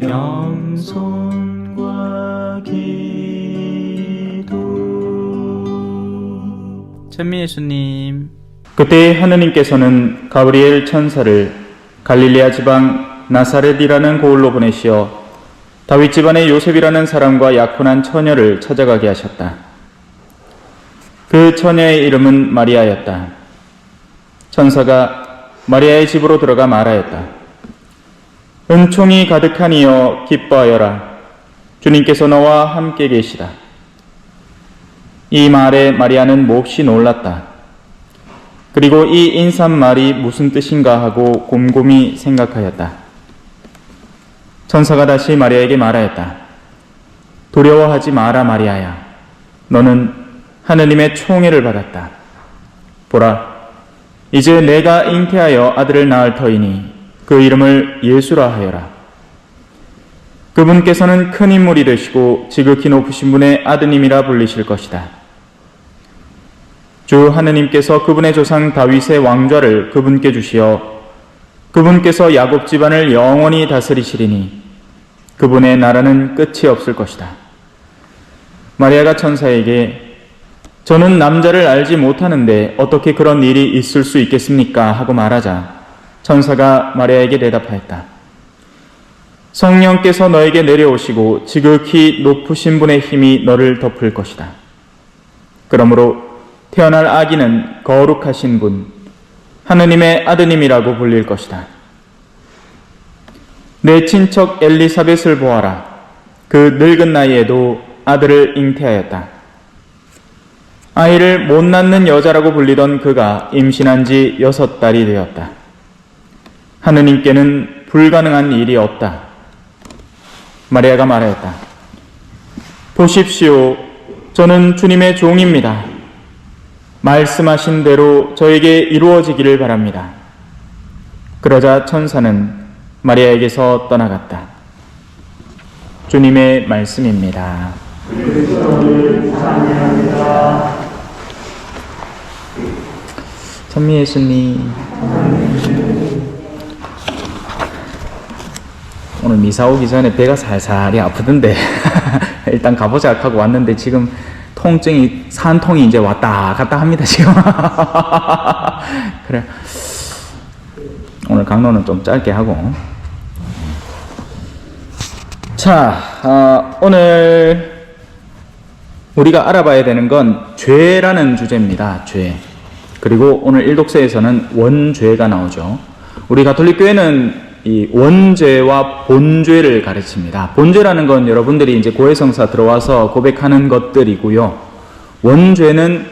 겸손과 기도. 천미 예수님. 그때 하느님께서는 가브리엘 천사를 갈릴레아 지방 나사렛이라는 고을로 보내시어 다윗 집안의 요셉이라는 사람과 약혼한 처녀를 찾아가게 하셨다. 그 처녀의 이름은 마리아였다. 천사가 마리아의 집으로 들어가 말하였다. 은총이 가득하니여 기뻐하여라. 주님께서 너와 함께 계시다. 이 말에 마리아는 몹시 놀랐다. 그리고 이 인사말이 무슨 뜻인가 하고 곰곰이 생각하였다. 천사가 다시 마리아에게 말하였다. 두려워하지 마라 마리아야. 너는 하느님의 총애를 받았다. 보라, 이제 내가 잉태하여 아들을 낳을 터이니 그 이름을 예수라 하여라. 그분께서는 큰 인물이 되시고 지극히 높으신 분의 아드님이라 불리실 것이다. 주 하느님께서 그분의 조상 다윗의 왕좌를 그분께 주시어 그분께서 야곱 집안을 영원히 다스리시리니 그분의 나라는 끝이 없을 것이다. 마리아가 천사에게 저는 남자를 알지 못하는데 어떻게 그런 일이 있을 수 있겠습니까? 하고 말하자 천사가 마리아에게 대답하였다. 성령께서 너에게 내려오시고 지극히 높으신 분의 힘이 너를 덮을 것이다. 그러므로 태어날 아기는 거룩하신 분, 하느님의 아드님이라고 불릴 것이다. 내 친척 엘리사벳을 보아라. 그 늙은 나이에도 아들을 잉태하였다. 아이를 못 낳는 여자라고 불리던 그가 임신한 지 6달이 되었다. 하느님께는 불가능한 일이 없다. 마리아가 말하였다. 보십시오. 저는 주님의 종입니다. 말씀하신 대로 저에게 이루어지기를 바랍니다. 그러자 천사는 마리아에게서 떠나갔다. 주님의 말씀입니다. 천미 예수님. 오늘 미사 오기 전에 배가 살살이 아프던데 일단 가보자 하고 왔는데 지금 통증이 산통이 이제 왔다 갔다 합니다 지금. 그래, 오늘 강론은 좀 짧게 하고. 자, 오늘 우리가 알아봐야 되는 건 죄라는 주제입니다. 죄. 그리고 오늘 일독서에서는 원죄가 나오죠. 우리 가톨릭 교회는 이 원죄와 본죄를 가르칩니다. 본죄라는 건 여러분들이 이제 고해성사 들어와서 고백하는 것들이고요. 원죄는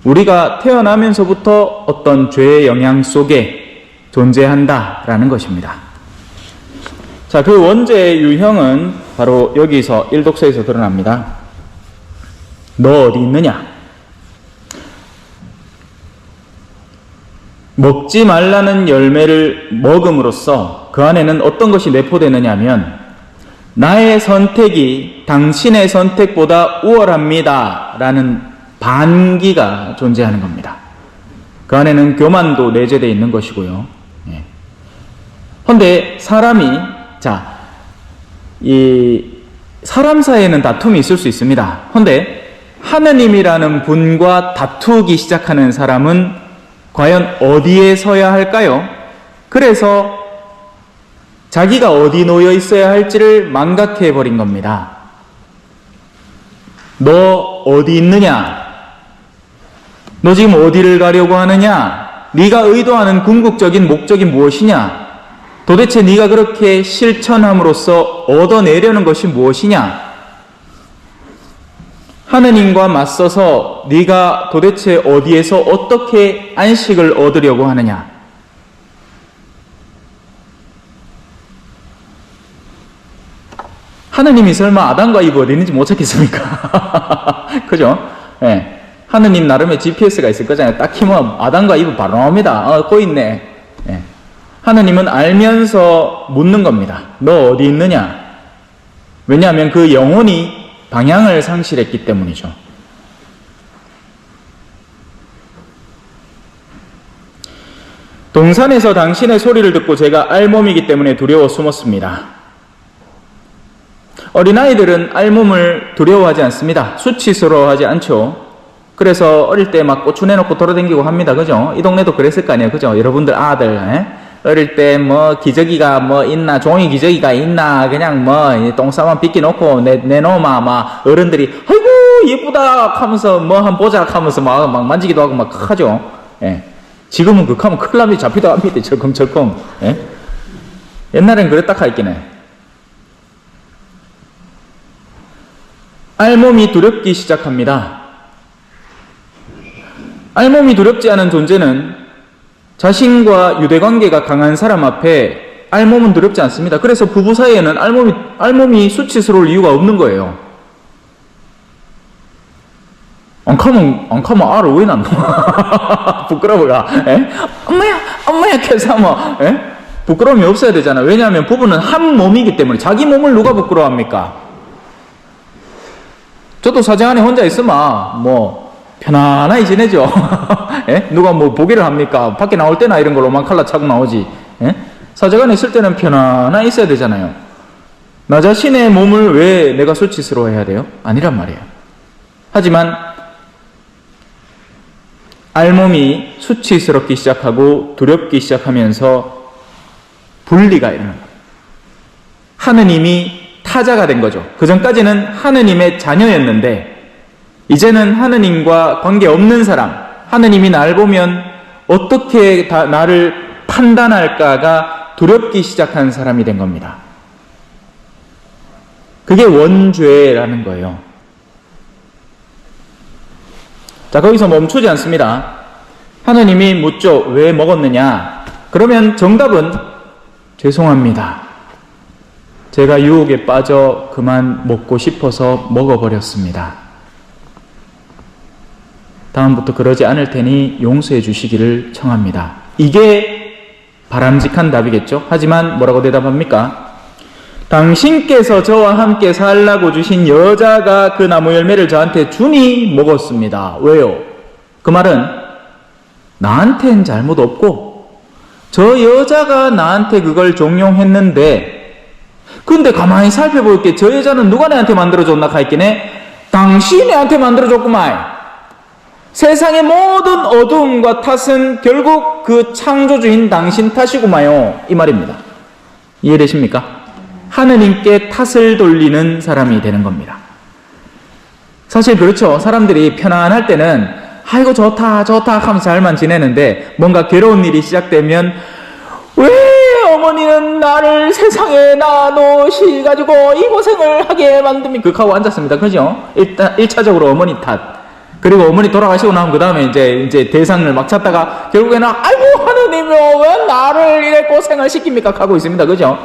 우리가 태어나면서부터 어떤 죄의 영향 속에 존재한다라는 것입니다. 자, 그 원죄의 유형은 바로 여기서 일독서에서 드러납니다. 너 어디 있느냐? 먹지 말라는 열매를 먹음으로써 그 안에는 어떤 것이 내포되느냐 하면 나의 선택이 당신의 선택보다 우월합니다 라는 반기가 존재하는 겁니다. 그 안에는 교만도 내재되어 있는 것이고요. 그런데 사람이, 사람 사이에는 다툼이 있을 수 있습니다. 그런데 하느님이라는 분과 다투기 시작하는 사람은 과연 어디에 서야 할까요? 그래서 자기가 어디 놓여 있어야 할지를 망각해 버린 겁니다. 너 어디 있느냐? 너 지금 어디를 가려고 하느냐? 네가 의도하는 궁극적인 목적이 무엇이냐? 도대체 네가 그렇게 실천함으로써 얻어내려는 것이 무엇이냐? 하느님과 맞서서 네가 도대체 어디에서 어떻게 안식을 얻으려고 하느냐? 하느님이 설마 아담과 이브 어디 있는지 못 찾겠습니까? 그죠? 네. 하느님 나름의 GPS가 있을 거잖아요. 딱 키면 아담과 이브 바로 나옵니다. 거기 있네. 네. 하느님은 알면서 묻는 겁니다. 너 어디 있느냐? 왜냐하면 그 영혼이 방향을 상실했기 때문이죠. 동산에서 당신의 소리를 듣고 제가 알몸이기 때문에 두려워 숨었습니다. 어린아이들은 알몸을 두려워하지 않습니다. 수치스러워하지 않죠. 그래서 어릴 때 막 고추 내놓고 돌아다니고 합니다. 그죠? 이 동네도 그랬을 거 아니에요. 그죠? 여러분들 아들, 어릴 때 뭐 기저귀가 뭐 있나, 종이 기저귀가 있나, 그냥 뭐 똥싸만 빗기 놓고 내놓으마, 막 어른들이, 아이고, 예쁘다 하면서 뭐 한 보자 하면서 막 만지기도 하고 막 하죠. 예. 지금은 그하면 큰일 납니다. 잡히도 합니다. 철컹철컹. 예? 옛날엔 그랬다 하있긴 해. 알몸이 두렵기 시작합니다. 알몸이 두렵지 않은 존재는 자신과 유대관계가 강한 사람 앞에 알몸은 두렵지 않습니다. 그래서 부부 사이에는 알몸이 수치스러울 이유가 없는 거예요. 안 가면 알을 왜 낳노? 부끄러워가. 엄마야, 캐서 뭐, 부끄러움이 없어야 되잖아. 왜냐하면 부부는 한 몸이기 때문에. 자기 몸을 누가 부끄러워합니까? 저도 사정 안에 혼자 있으면, 뭐, 편안하게 지내죠. 누가 뭐 보기를 합니까? 밖에 나올 때나 이런 걸 로망칼라 차고 나오지. 사정 안에 있을 때는 편안하게 있어야 되잖아요. 나 자신의 몸을 왜 내가 수치스러워해야 돼요? 아니란 말이에요. 하지만, 알몸이 수치스럽기 시작하고 두렵기 시작하면서 분리가 일어나는 거예요. 하느님이 타자가 된 거죠. 그 전까지는 하느님의 자녀였는데 이제는 하느님과 관계없는 사람, 하느님이 날 보면 어떻게 나를 판단할까가 두렵기 시작한 사람이 된 겁니다. 그게 원죄라는 거예요. 자, 거기서 멈추지 않습니다. 하느님이 묻죠. 왜 먹었느냐? 그러면 정답은 죄송합니다. 제가 유혹에 빠져 그만 먹고 싶어서 먹어버렸습니다. 다음부터 그러지 않을 테니 용서해 주시기를 청합니다. 이게 바람직한 답이겠죠? 하지만 뭐라고 대답합니까? 당신께서 저와 함께 살라고 주신 여자가 그 나무 열매를 저한테 주니 먹었습니다. 왜요? 그 말은 나한텐 잘못 없고 저 여자가 나한테 그걸 종용했는데 근데 가만히 살펴볼게 저 여자는 누가 내한테 만들어줬나 하였긴 해? 당신이 내한테 만들어줬구만. 세상의 모든 어두움과 탓은 결국 그 창조주인 당신 탓이구마요. 이 말입니다. 이해되십니까? 하느님께 탓을 돌리는 사람이 되는 겁니다. 사실 그렇죠. 사람들이 편안할 때는 아이고 좋다 하면서 잘만 지내는데 뭔가 괴로운 일이 시작되면 왜 어머니는 나를 세상에 낳아놓으시가지고 이 고생을 하게 만듭니까? 하고 앉았습니다. 그죠? 일단 1차적으로 어머니 탓. 그리고 어머니 돌아가시고 나면 그 다음에 이제 대상을 막 찾다가 결국에는 아이고 하느님이요 왜 나를 이래 고생을 시킵니까? 하고 있습니다. 그죠?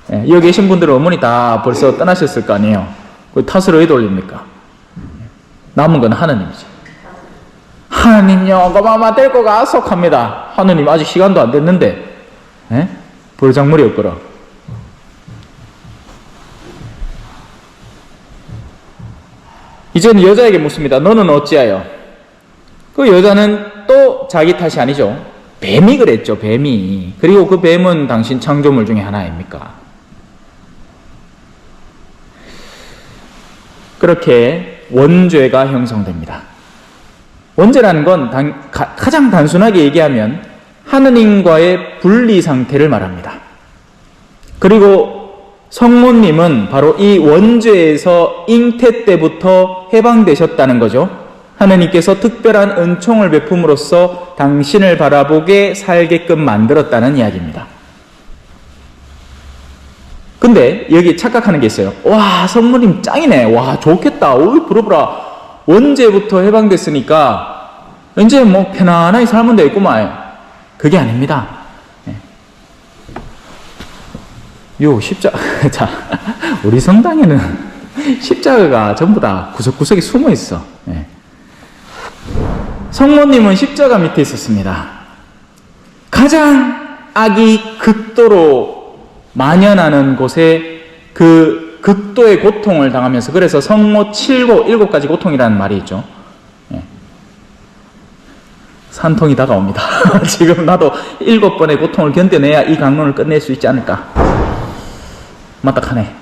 여기 계신 분들은 어머니 다 벌써 떠나셨을 거 아니에요. 그 탓을 왜 돌립니까? 남은 건 하느님이죠. 하느님요, 그만 데리고 가 속합니다. 하느님 아직 시간도 안 됐는데, 벌작물이 없거라. 이제는 여자에게 묻습니다. 너는 어찌하여? 그 여자는 또 자기 탓이 아니죠. 뱀이 그랬죠, 뱀이. 그리고 그 뱀은 당신 창조물 중에 하나입니까? 그렇게 원죄가 형성됩니다. 원죄라는 건 가장 단순하게 얘기하면 하느님과의 분리 상태를 말합니다. 그리고 성모님은 바로 이 원죄에서 잉태 때부터 해방되셨다는 거죠. 하느님께서 특별한 은총을 베품으로써 당신을 바라보게 살게끔 만들었다는 이야기입니다. 근데 여기 착각하는 게 있어요. 와, 성모님 짱이네. 와, 좋겠다. 오이, 부러부라. 원죄부터 해방됐으니까 이제 뭐 편안하게 살면 되겠구만. 그게 아닙니다. 요 십자가, 자, 우리 성당에는 십자가가 전부 다 구석구석에 숨어 있어. 성모님은 십자가 밑에 있었습니다. 가장 악이 극도로 만연하는 곳에 그 극도의 고통을 당하면서, 그래서 성모 7가지 고통이라는 말이 있죠. 산통이 다가옵니다. 지금 나도 7번의 고통을 견뎌내야 이 강론을 끝낼 수 있지 않을까. 맞닥하네.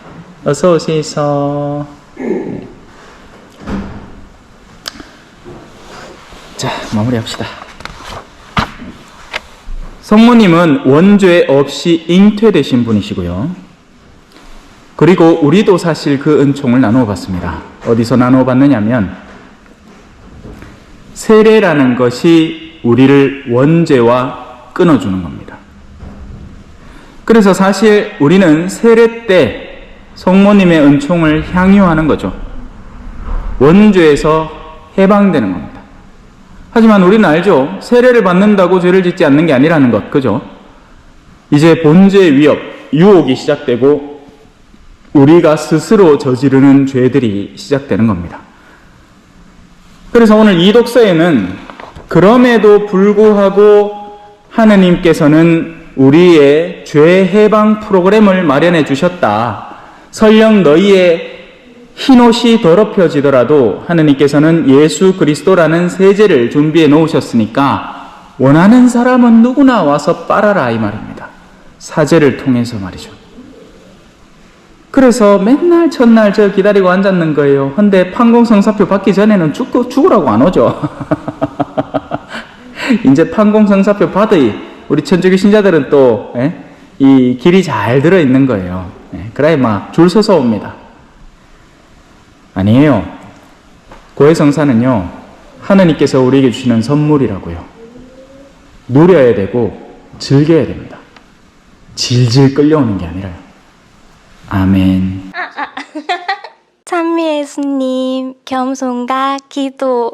어서 오시소. 자, 마무리합시다. 성모님은 원죄 없이 잉태되신 분이시고요. 그리고 우리도 사실 그 은총을 나누어 봤습니다. 어디서 나누어 봤느냐면 세례라는 것이 우리를 원죄와 끊어주는 겁니다. 그래서 사실 우리는 세례 때 성모님의 은총을 향유하는 거죠. 원죄에서 해방되는 겁니다. 하지만 우리는 알죠. 세례를 받는다고 죄를 짓지 않는 게 아니라는 것, 그죠? 이제 본죄의 위협, 유혹이 시작되고 우리가 스스로 저지르는 죄들이 시작되는 겁니다. 그래서 오늘 이 독서에는 그럼에도 불구하고 하느님께서는 우리의 죄 해방 프로그램을 마련해 주셨다. 설령 너희의 흰옷이 더럽혀지더라도 하느님께서는 예수 그리스도라는 세제를 준비해 놓으셨으니까 원하는 사람은 누구나 와서 빨아라 이 말입니다. 사제를 통해서 말이죠. 그래서 맨날 첫날 저 기다리고 앉았는 거예요. 근데 판공성사표 받기 전에는 죽으라고 안 오죠. 이제 판공성사표 받으이 우리 천주교 신자들은 또 이 길이 잘 들어있는 거예요. 그래 막 줄 서서 옵니다. 아니에요. 고해성사는요, 하느님께서 우리에게 주시는 선물이라고요. 누려야 되고 즐겨야 됩니다. 질질 끌려오는 게 아니라요. 아멘. 찬미 예수님, 겸손과 기도.